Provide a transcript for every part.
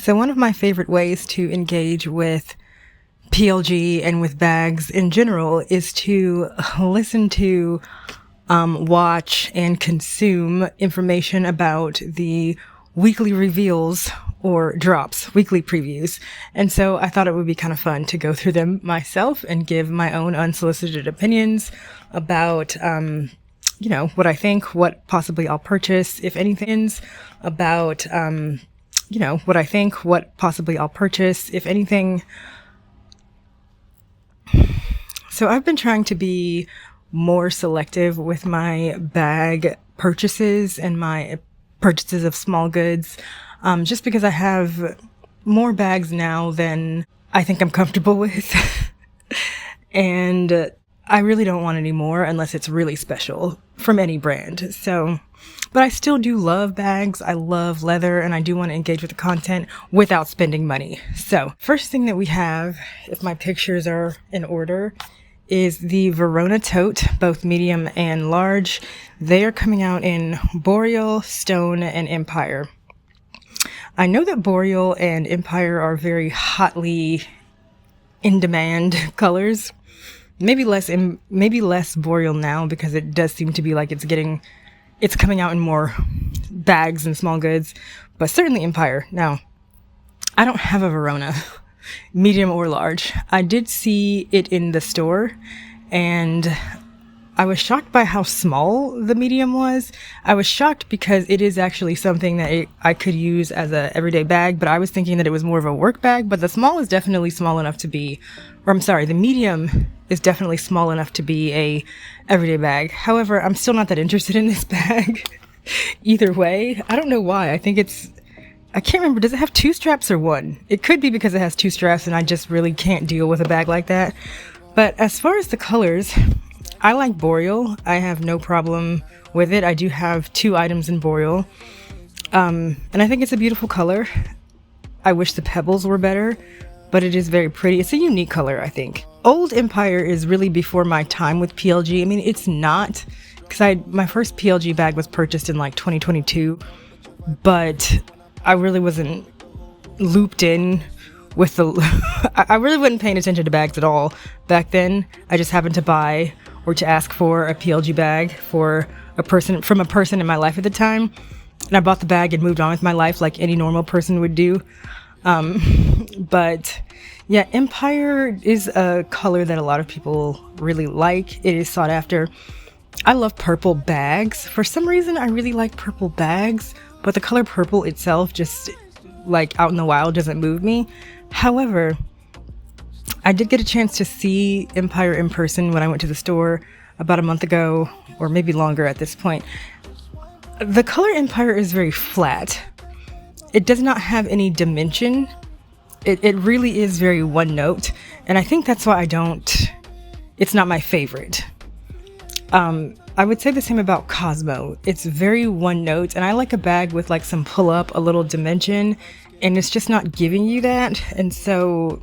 So one of my favorite ways to engage with PLG and with bags in general is to listen to, watch, and consume information about the weekly reveals or drops, weekly previews. And so I thought it would be kind of fun to go through them myself and give my own unsolicited opinions about, what I think, what possibly I'll purchase, if anything, about, what I think, what possibly I'll purchase, if anything. So I've been trying to be more selective with my bag purchases and my purchases of small goods, just because I have more bags now than I think I'm comfortable with. And I really don't want any more unless it's really special from any brand. So, but I still do love bags. I love leather, and I do want to engage with the content without spending money. So first thing that we have, if my pictures are in order, is the Verona tote, both medium and large. They are coming out in Boreal, Stone, and Empire. I know that Boreal and Empire are very hotly in demand colors. Maybe less Boreal now, because it does seem to be like it's coming out in more bags and small goods, but certainly Empire. Now, I don't have a Verona, medium or large. I did see it in the store, and I was shocked by how small the medium was. I was shocked because it is actually something that I could use as a everyday bag, but I was thinking that it was more of a work bag. But the small is definitely small enough to be, the medium is definitely small enough to be a everyday bag. However, I'm still not that interested in this bag either way. I don't know why. I can't remember. Does it have 2 straps or 1? It could be because it has 2 straps and I just really can't deal with a bag like that. But as far as the colors, I like Boreal. I have no problem with it. I do have 2 items in Boreal. And I think it's a beautiful color. I wish the pebbles were better, but it is very pretty. It's a unique color, I think. Old Empire is really before my time with PLG. I mean, it's not, because my first PLG bag was purchased in like 2022, but I really wasn't looped in with I really wasn't paying attention to bags at all back then. I just happened to buy or to ask for a PLG bag from a person in my life at the time. And I bought the bag and moved on with my life like any normal person would do. But yeah, Empire is a color that a lot of people really like. It is sought after. I love purple bags. For some reason, I really like purple bags, but the color purple itself, just like out in the wild, doesn't move me. However, I did get a chance to see Empire in person when I went to the store about a month ago, or maybe longer at this point. The color Empire is very flat. It does not have any dimension. It really is very one note, and I think that's why it's not my favorite. I would say the same about Cosmo. It's very one note, and I like a bag with like some pull up, a little dimension, and it's just not giving you that. And so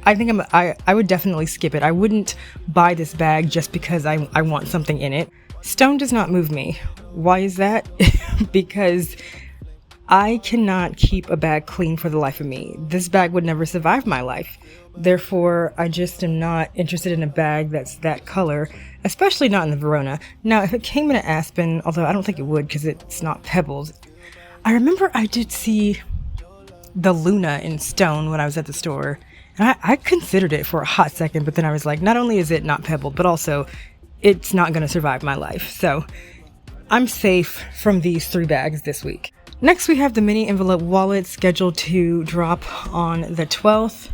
I think I would definitely skip it. I wouldn't buy this bag just because I want something in it. Stone does not move me. Why is that? Because I cannot keep a bag clean for the life of me. This bag would never survive my life. Therefore, I just am not interested in a bag that's that color, especially not in the Verona. Now, if it came in an Aspen, although I don't think it would because it's not pebbled. I remember I did see the Luna in Stone when I was at the store, and I considered it for a hot second, but then I was like, not only is it not pebbled, but also it's not going to survive my life. So I'm safe from these 3 bags this week. Next, we have the mini envelope wallet scheduled to drop on the 12th.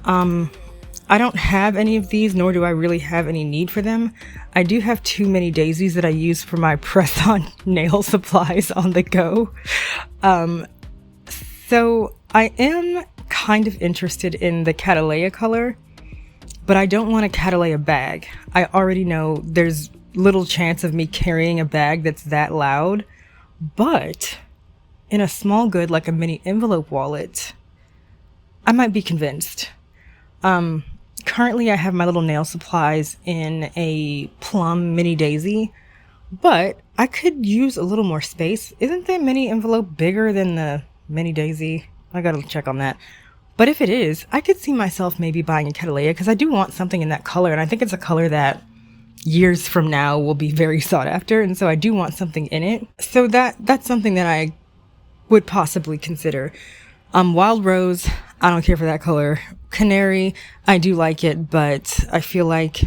I don't have any of these, nor do I really have any need for them. I do have 2 mini daisies that I use for my press-on nail supplies on the go. So I am kind of interested in the Cattleya color, but I don't want a Cattleya bag. I already know there's little chance of me carrying a bag that's that loud, but in a small good like a mini envelope wallet, I might be convinced. Currently I have my little nail supplies in a plum mini daisy, but I could use a little more space. Isn't the mini envelope bigger than the Mini Daisy. I gotta check on that. But if it is, I could see myself maybe buying a Catalea because I do want something in that color. And I think it's a color that years from now will be very sought after. And so I do want something in it. So that's something that I would possibly consider. Wild Rose, I don't care for that color. Canary, I do like it, but I feel like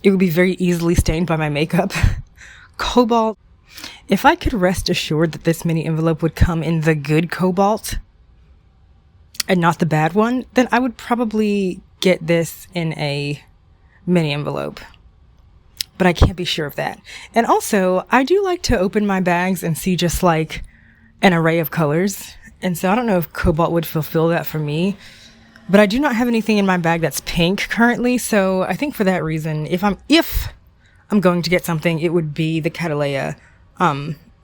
it would be very easily stained by my makeup. Cobalt, if I could rest assured that this mini envelope would come in the good cobalt and not the bad one, then I would probably get this in a mini envelope. But I can't be sure of that. And also, I do like to open my bags and see just like an array of colors. And so I don't know if cobalt would fulfill that for me. But I do not have anything in my bag that's pink currently. So I think for that reason, if I'm going to get something, it would be the Catalea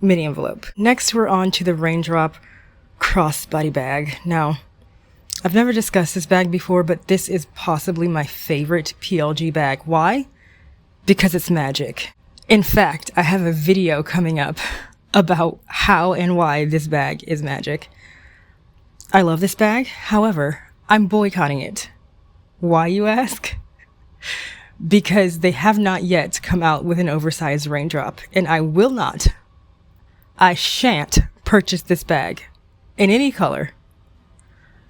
mini envelope. Next, we're on to the Raindrop crossbody bag. Now, I've never discussed this bag before, but this is possibly my favorite PLG bag. Why? Because it's magic. In fact, I have a video coming up about how and why this bag is magic. I love this bag. However, I'm boycotting it. Why, you ask? Because they have not yet come out with an oversized Raindrop, and I shan't purchase this bag in any color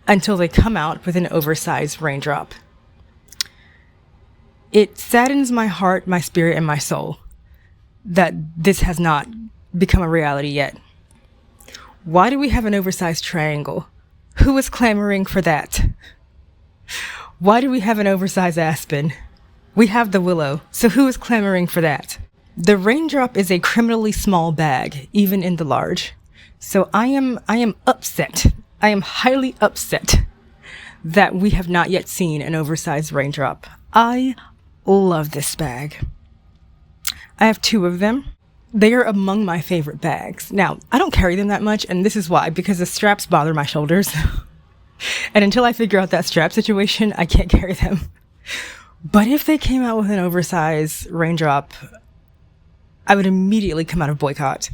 until they come out with an oversized Raindrop. It saddens my heart, my spirit, and my soul that this has not become a reality yet. Why do we have an oversized triangle? Who is clamoring for that? Why do we have an oversized aspen? We have the willow, so who is clamoring for that? The Raindrop is a criminally small bag, even in the large. So I am upset. I am highly upset that we have not yet seen an oversized Raindrop. I love this bag. I have 2 of them. They are among my favorite bags. Now, I don't carry them that much, and this is why, because the straps bother my shoulders. And until I figure out that strap situation, I can't carry them. But if they came out with an oversized Raindrop, I would immediately come out of boycott,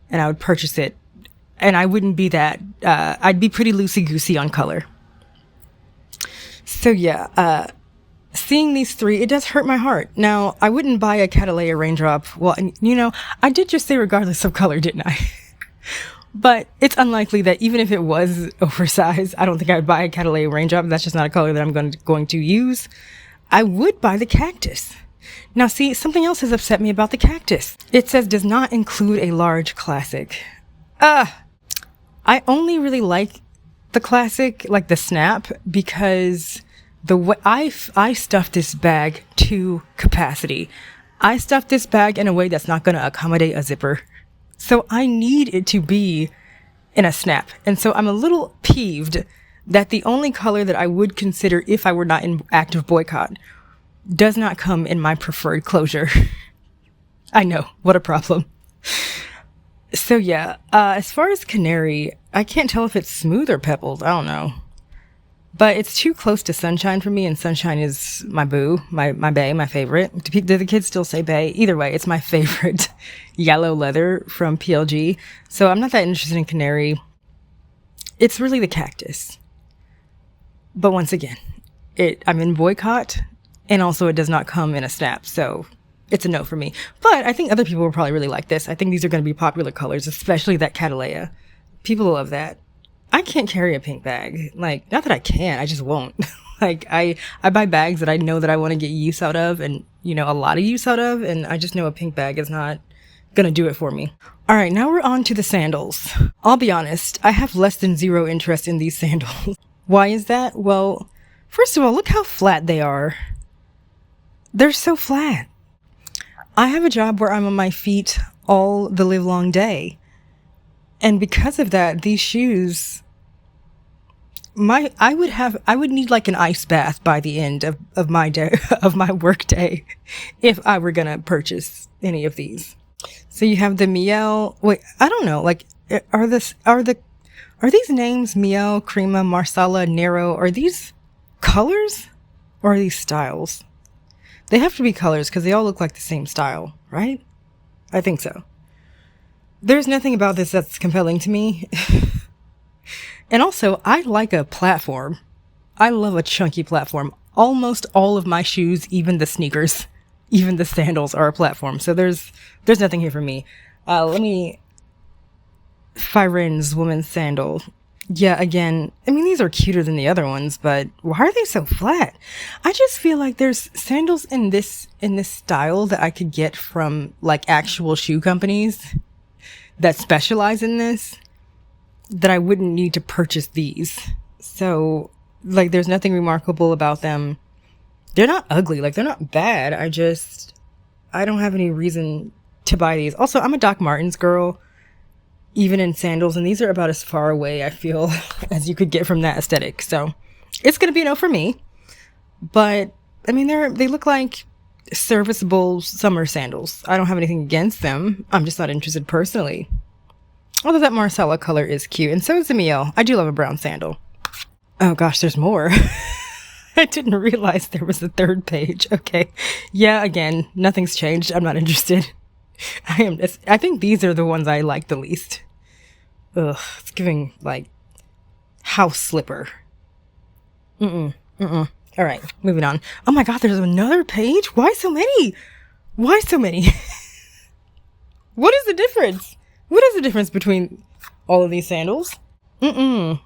and I would purchase it. And I wouldn't be that, I'd be pretty loosey-goosey on color. So yeah, seeing these 3, it does hurt my heart. Now, I wouldn't buy a Catalea Raindrop. Well, you know, I did just say regardless of color, didn't I? But it's unlikely that even if it was oversized, I don't think I would buy a Catalea Raindrop. That's just not a color that I'm going to use. I would buy the cactus. Now, see, something else has upset me about the cactus. It says does not include a large classic. I only really like the classic, like the snap, because the way I stuffed this bag to capacity. I stuffed this bag in a way that's not going to accommodate a zipper. So I need it to be in a snap. And so I'm a little peeved that the only color that I would consider if I were not in active boycott does not come in my preferred closure. I know, what a problem. So yeah, as far as Canary, I can't tell if it's smooth or pebbled. I don't know. But it's too close to Sunshine for me, and Sunshine is my boo, my bae, my favorite. Do the kids still say bae? Either way, it's my favorite yellow leather from PLG. So I'm not that interested in Canary. It's really the cactus. But once again, I'm in boycott, and also it does not come in a snap, so it's a no for me. But I think other people will probably really like this. I think these are going to be popular colors, especially that Catalea. People love that. I can't carry a pink bag. Like, not that I can, I just won't. Like, I buy bags that I know that I want to get use out of, and, you know, a lot of use out of, and I just know a pink bag is not gonna do it for me. All right, now we're on to the sandals. I'll be honest, I have less than 0 interest in these sandals. Why is that? Well, first of all, look how flat they are. They're so flat. I have a job where I'm on my feet all the live long day. And because of that, these shoes, I would need like an ice bath by the end of my day, of my work day, if I were gonna purchase any of these. So you have the Miel. Wait, I don't know. Like, are these names Miel, Crema, Marsala, Nero? Are these colors or are these styles? They have to be colors because they all look like the same style, right? I think so. There's nothing about this that's compelling to me. And also, I like a platform. I love a chunky platform. Almost all of my shoes, even the sneakers, even the sandals are a platform. So there's nothing here for me. Let me... Firen's woman's sandal. Yeah, again, I mean, these are cuter than the other ones, but why are they so flat? I just feel like there's sandals in this style that I could get from like actual shoe companies that specialize in this, that I wouldn't need to purchase these. So like, there's nothing remarkable about them. They're not ugly, like they're not bad. I don't have any reason to buy these. Also, I'm a Doc Martens girl, even in sandals, and these are about as far away, I feel, as you could get from that aesthetic. So it's gonna be a no for me. But I mean, they look like serviceable summer sandals. I don't have anything against them. I'm just not interested personally. Although that Marcella color is cute, and so is the Miel. I do love a brown sandal. Oh gosh, there's more. I didn't realize there was a third page. Okay. Yeah, again, nothing's changed. I'm not interested. I think these are the ones I like the least. Ugh, it's giving like house slipper. All right, moving on. Oh my god, there's another page? Why so many? Why so many? What is the difference? What is the difference between all of these sandals? It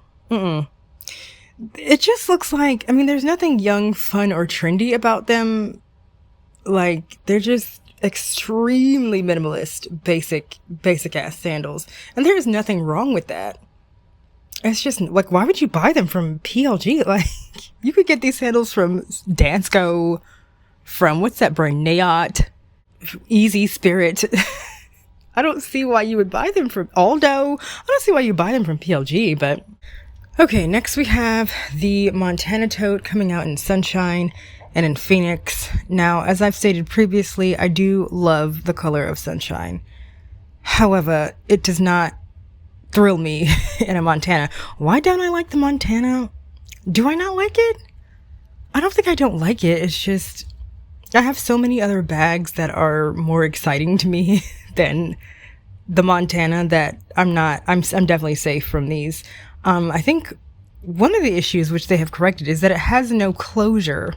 just looks like, I mean, there's nothing young, fun, or trendy about them. Like, they're just extremely minimalist, basic ass sandals. And there is nothing wrong with that. It's just, like, why would you buy them from PLG? Like, you could get these sandals from Dansko, from, what's that brand? Nayot, Easy Spirit. I don't see why you would buy them from Aldo. I don't see why you buy them from PLG, but... Okay, next we have the Montana tote coming out in Sunshine and in Phoenix. Now, as I've stated previously, I do love the color of Sunshine. However, it does not thrill me in a Montana. Why don't I like the Montana? Do I not like it? I don't think I don't like it. It's just, I have so many other bags that are more exciting to me than the Montana that I'm definitely safe from these. I think one of the issues which they have corrected is that it has no closure,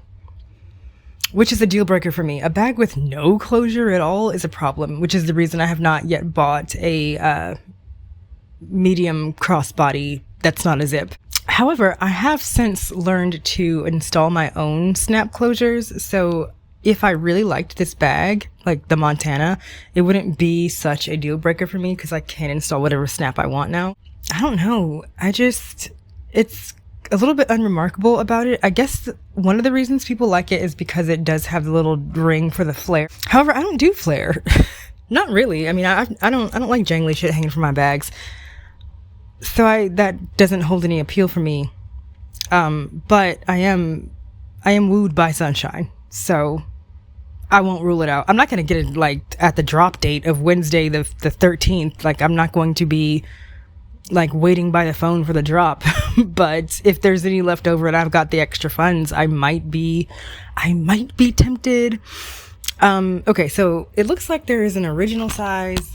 which is a deal breaker for me. A bag with no closure at all is a problem, which is the reason I have not yet bought a medium crossbody that's not a zip. However, I have since learned to install my own snap closures, so if I really liked this bag, like the Montana, it wouldn't be such a deal breaker for me because I can install whatever snap I want now. I don't know. It's a little bit unremarkable about it. I guess one of the reasons people like it is because it does have the little ring for the flare. However, I don't do flare. Not really. I mean, I don't like jangly shit hanging from my bags. So that doesn't hold any appeal for me. But I am wooed by Sunshine. So I won't rule it out. I'm not going to get it like at the drop date of Wednesday the 13th. Like, I'm not going to be like waiting by the phone for the drop. But if there's any left over and I've got the extra funds, I might be tempted. Okay, so it looks like there is an original size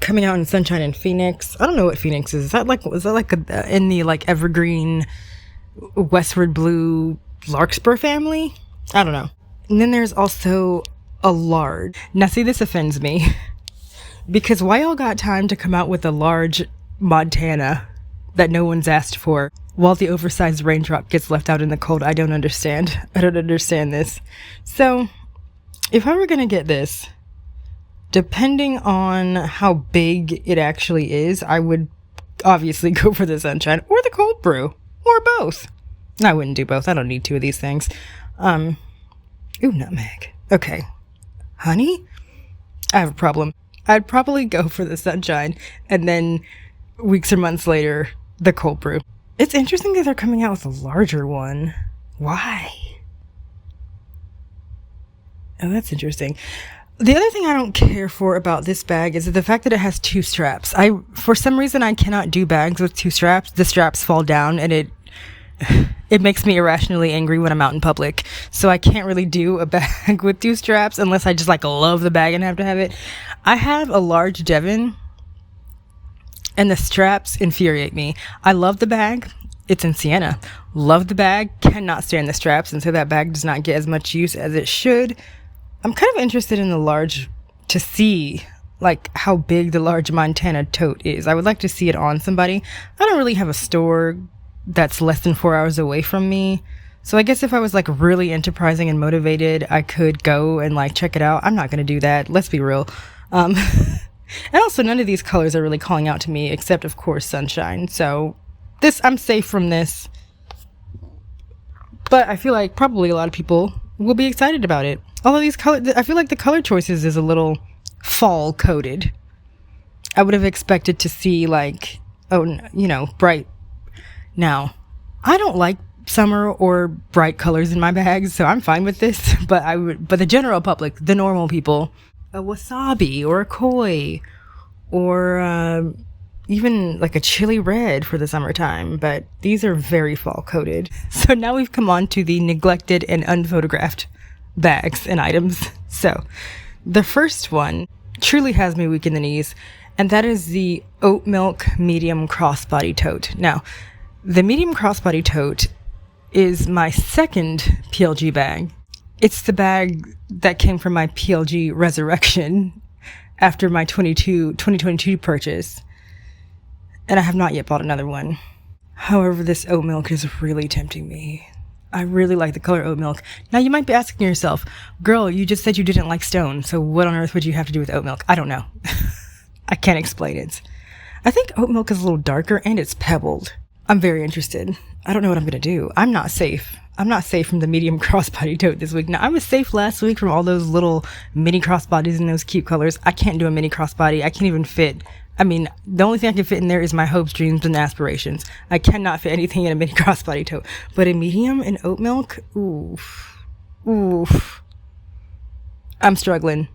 coming out in Sunshine and Phoenix. I don't know what Phoenix is. Is that like in the like evergreen westward blue larkspur family? I don't know. And then there's also a large. Now see, this offends me. Because why y'all got time to come out with a large Montana that no one's asked for while the oversized raindrop gets left out in the cold? I don't understand. I don't understand this. So, if I were going to get this, depending on how big it actually is, I would obviously go for the Sunshine or the cold brew or both. I wouldn't do both. I don't need two of these things. Ooh, nutmeg. Okay. Honey? I have a problem. I'd probably go for the Sunshine and then weeks or months later, the cold brew. It's interesting that they're coming out with a larger one. Why? Oh, that's interesting. The other thing I don't care for about this bag is the fact that it has two straps. For some reason, I cannot do bags with two straps. The straps fall down and it makes me irrationally angry when I'm out in public. So I can't really do a bag with two straps unless I just like love the bag and have to have it. I have a large Devon And the straps infuriate me. I love the bag. It's in sienna. Love the bag. Cannot stand the straps. And so that bag does not get as much use as it should. I'm kind of interested in the large to see like how big the large Montana tote is. I would like to see it on somebody. I don't really have a store that's less than 4 hours away from me. So I guess if I was like really enterprising and motivated, I could go and like check it out. I'm not going to do that. Let's be real. And also none of these colors are really calling out to me except of course sunshine. So I'm safe from this. But I feel like probably a lot of people will be excited about it. Although these colors, I feel like the color choices is a little fall coded. I would have expected to see like, bright. Now, I don't like summer or bright colors in my bags, so I'm fine with this. But the general public, the normal people, a wasabi or a koi or even like a chili red for the summertime. But these are very fall coded. So now we've come on to the neglected and unphotographed bags and items. So the first one truly has me weak in the knees, and that is the oat milk medium crossbody tote. Now, the medium crossbody tote is my second PLG bag. It's the bag that came from my PLG resurrection after my 2022 purchase, and I have not yet bought another one. However, this oat milk is really tempting me. I really like the color oat milk. Now you might be asking yourself, girl, you just said you didn't like stone, so what on earth would you have to do with oat milk? I don't know. I can't explain it. I think oat milk is a little darker and it's pebbled. I'm very interested. I don't know what I'm going to do. I'm not safe. I'm not safe from the medium crossbody tote this week. Now, I was safe last week from all those little mini crossbodies in those cute colors. I can't do a mini crossbody. I can't even fit. I mean, the only thing I can fit in there is my hopes, dreams, and aspirations. I cannot fit anything in a mini crossbody tote. But a medium in oat milk? Oof. I'm struggling.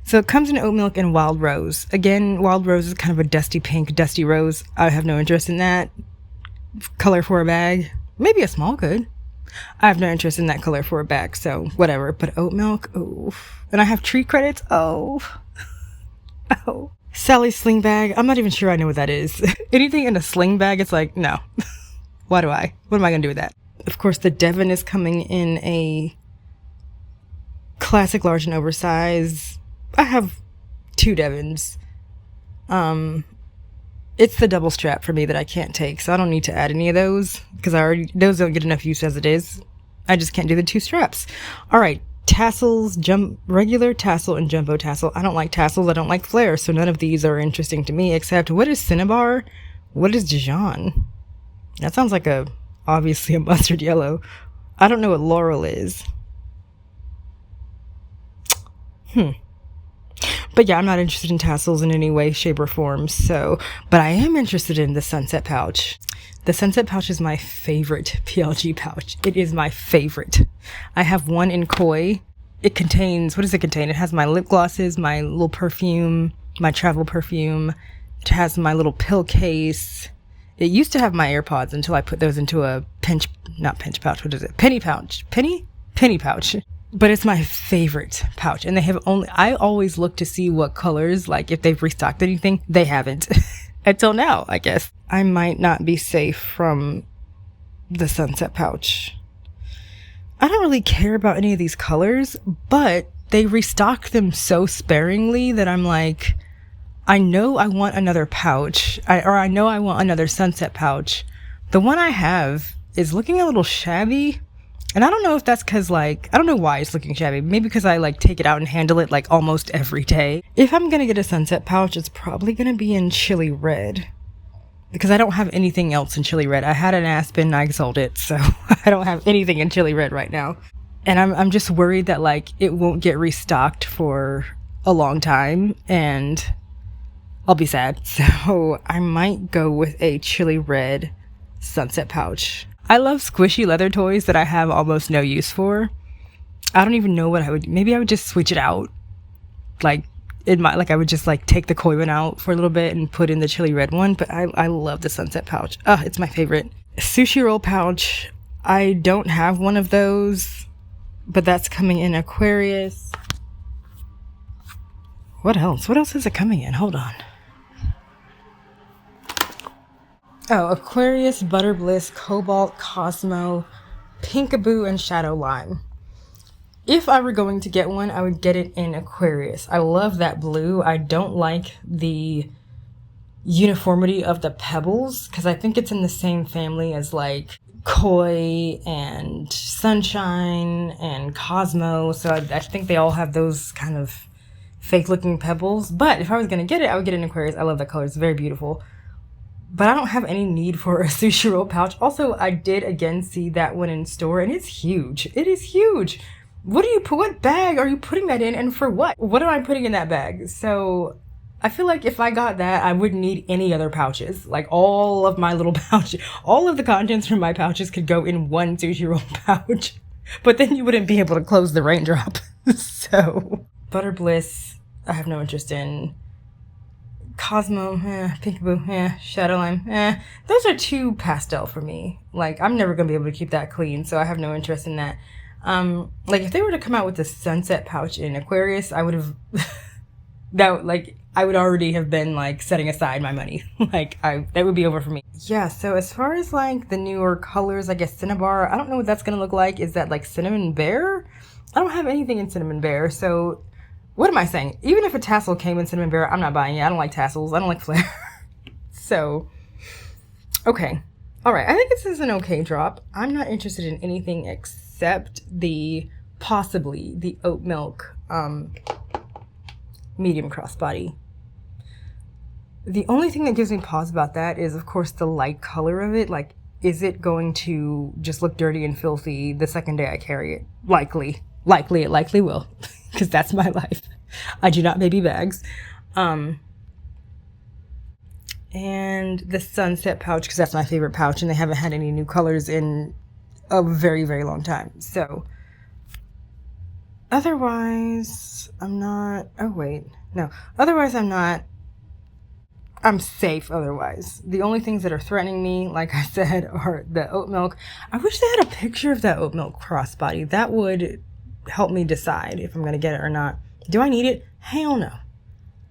So it comes in oat milk and wild rose. Again, wild rose is kind of a dusty pink, dusty rose. I have no interest in that color for a bag. Maybe a small could. I have no interest in that color for a bag, so whatever. But oat milk, oof. And I have tree credits, oh. Sally's sling bag, I'm not even sure I know what that is. Anything in a sling bag, it's like, no. What am I gonna do with that? Of course, the Devon is coming in a classic large and oversized. I have 2 Devons. It's the double strap for me that I can't take, so I don't need to add any of those because those don't get enough use as it is. I just can't do the 2 straps. All right, tassels, regular tassel and jumbo tassel. I don't like tassels. I don't like flare, so none of these are interesting to me. Except, what is cinnabar? What is Dijon? That sounds like obviously a mustard yellow. I don't know what laurel is. But yeah, I'm not interested in tassels in any way, shape, or form. But I am interested in the sunset pouch. The sunset pouch is my favorite PLG pouch. It is my favorite. I have one in koi. It contains, what does it contain? It has my lip glosses, my little perfume, my travel perfume. It has my little pill case. It used to have my AirPods until I put those into a penny pouch. Penny pouch. But it's my favorite pouch. And I always look to see what colors, like if they've restocked anything. They haven't. Until now, I guess. I might not be safe from the sunset pouch. I don't really care about any of these colors, but they restock them so sparingly that I'm like, I know I want another pouch. I know I want another sunset pouch. The one I have is looking a little shabby. And I don't know if that's because, I don't know why it's looking shabby. Maybe because I, take it out and handle it, almost every day. If I'm going to get a sunset pouch, it's probably going to be in chili red. Because I don't have anything else in chili red. I had an aspen, I sold it, so I don't have anything in chili red right now. And I'm just worried that, it won't get restocked for a long time, and I'll be sad. So I might go with a chili red sunset pouch. I love squishy leather toys that I have almost no use for. I don't even know what maybe I would just switch it out. I would just take the koi one out for a little bit and put in the chili red one. But I love the sunset pouch. It's my favorite. Sushi roll pouch. I don't have one of those, but that's coming in Aquarius. What else? What else is it coming in? Hold on. Oh, Aquarius, Butter Bliss, Cobalt, Cosmo, Pinkaboo, and Shadow Lime. If I were going to get one, I would get it in Aquarius. I love that blue. I don't like the uniformity of the pebbles because I think it's in the same family as like Koi and Sunshine and Cosmo. So I think they all have those kind of fake looking pebbles. But if I was going to get it, I would get it in Aquarius. I love that color. It's very beautiful. But I don't have any need for a sushi roll pouch. Also, I did again see that one in store and it's huge. It is huge. What bag are you putting that in and for what? What am I putting in that bag? So I feel like if I got that, I wouldn't need any other pouches. Like all of my little pouches, all of the contents from my pouches could go in one sushi roll pouch, but then you wouldn't be able to close the raindrop. So Butter Bliss, I have no interest in. Cosmo, Pinkaboo, Shadow Lime, those are too pastel for me. Like, I'm never gonna be able to keep that clean, so I have no interest in that. Like, if they were to come out with the sunset pouch in Aquarius, I would have, I would already have been, like, setting aside my money. That would be over for me. Yeah, so as far as, like, the newer colors, I guess Cinnabar, I don't know what that's gonna look like. Is that, like, Cinnamon Bear? I don't have anything in Cinnamon Bear, so what am I saying? Even if a tassel came in Cinnamon Bear, I'm not buying it. I don't like tassels. I don't like flare. So, okay. All right. I think this is an okay drop. I'm not interested in anything except possibly the oat milk medium crossbody. The only thing that gives me pause about that is, of course, the light color of it. Like, is it going to just look dirty and filthy the second day I carry it? Likely. It likely will. Because that's my life. I do not baby bags. And the sunset pouch, because that's my favorite pouch, and they haven't had any new colors in a very, very long time. So, otherwise, I'm not... Oh, wait. No. Otherwise, I'm not... I'm safe otherwise. The only things that are threatening me, like I said, are the oat milk. I wish they had a picture of that oat milk crossbody. That would help me decide if I'm going to get it or not. Do I need it? Hell no.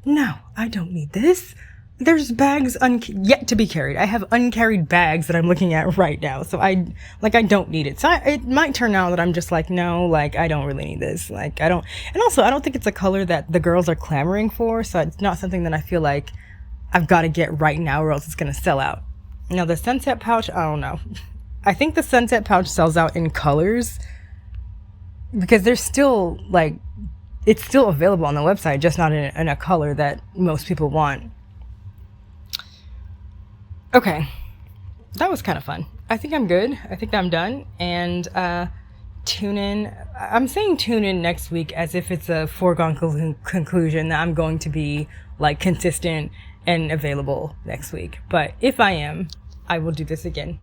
No, I don't need this. There's bags yet to be carried. I have uncarried bags that I'm looking at right now. So I don't need it. So it might turn out that I'm just like, no, like, I don't really need this. Like, I don't. And also, I don't think it's a color that the girls are clamoring for. So it's not something that I feel like I've got to get right now or else it's going to sell out. Now, the sunset pouch, I don't know. I think the sunset pouch sells out in colors because there's still, like, it's still available on the website, just not in a color that most people want. Okay, that was kind of fun. I think I'm good. I think I'm done. And tune in. I'm saying tune in next week as if it's a foregone conclusion that I'm going to be, like, consistent and available next week. But if I am, I will do this again.